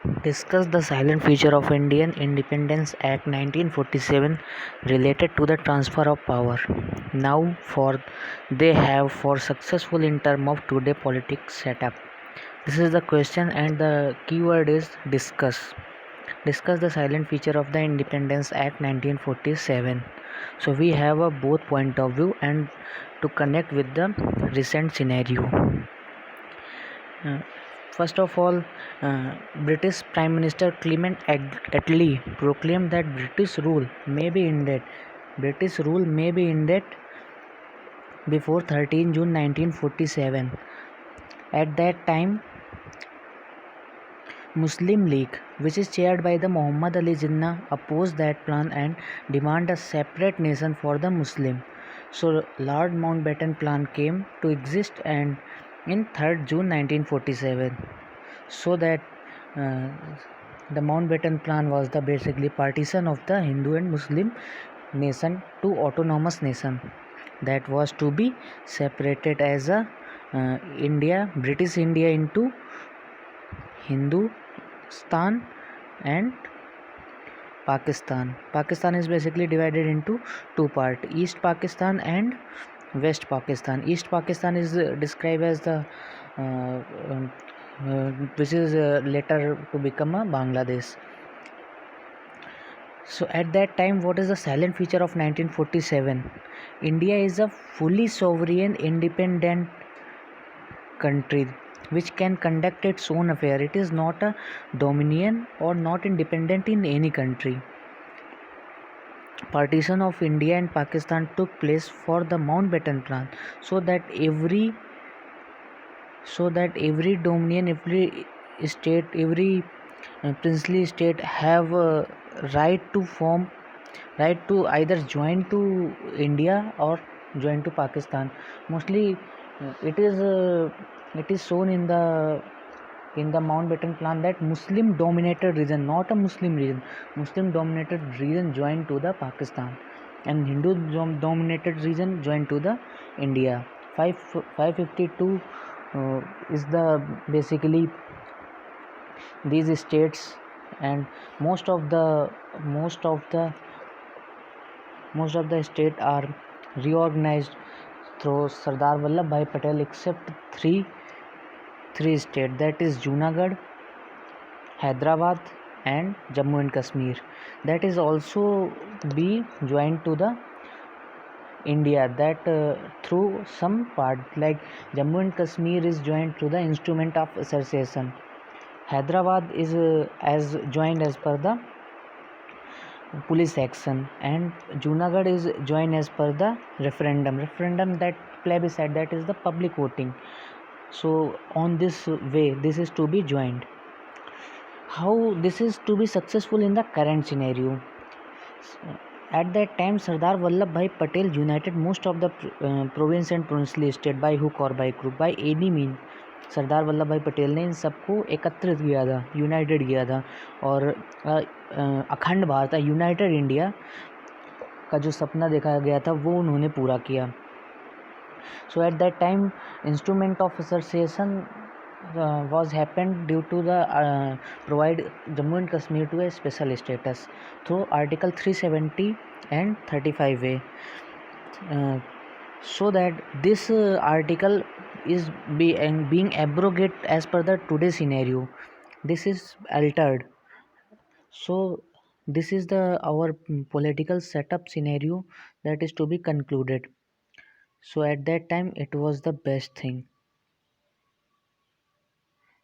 Discuss the silent future of Indian Independence Act 1947 related to the transfer of power. Now, for they have for successful in term of today politics setup. This is the question, and the keyword is discuss. Discuss the silent feature of the Independence Act 1947. So we have a both point of view and to connect with the recent scenario. Uh, First of all, British Prime Minister Clement Attlee proclaimed that British rule may be ended before 13 June 1947. At that time, Muslim League, which is chaired by the Muhammad Ali Jinnah, opposed that plan and demand a separate nation for the Muslim. So Lord Mountbatten plan came to exist and in 3rd June 1947. So that uh, the Mountbatten plan was the basically partition of the Hindu and Muslim nation to autonomous nation that was to be separated as a British India into Hindustan and Pakistan. Pakistan is basically divided into two parts, East Pakistan and West Pakistan. East Pakistan is described as the uh, um, which is later to become a Bangladesh. So at that time, what is the silent feature of 1947? India is a fully sovereign, independent country which can conduct its own affair. It is not a dominion or not independent in any country. Partition of India and Pakistan took place for the Mountbatten Plan, so that every dominion, every state, every princely state have a right to either join to India or join to Pakistan. Mostly, it is shown in the Mountbatten Plan that Muslim dominated region, not a Muslim region, Muslim dominated region joined to the Pakistan, and Hindu dominated region joined to the India. 552 is the basically these states, and most of the most of the most of the state are reorganized through Sardar Vallabhbhai Patel, except three states, that is Junagadh, Hyderabad and Jammu and Kashmir, that is also be joined to the India, that through some part like Jammu and Kashmir is joined to the instrument of association. Hyderabad is as joined as per the police action, and Junagadh is joined as per the referendum, that plebiscite, that is the public voting. So on this way this is to be joined. How this is to be successful in the current scenario? At that time, Sardar Vallabhbhai Patel united most of the province and princely state by hook or by crook, by any means. Sardar Vallabh भाई पटेल ने इन सबको एकत्रित किया था, United किया था, और अखंड भारत, यूनाइटेड इंडिया का जो सपना देखा गया था वो उन्होंने पूरा किया. So at that time, instrument of association was happened due to the provide Jammu and Kashmir to a special status through Article 370 and 35A. So that this article is being abrogated as per the today's scenario. This is altered. So this is the our political setup scenario that is to be concluded. So at that time it was the best thing.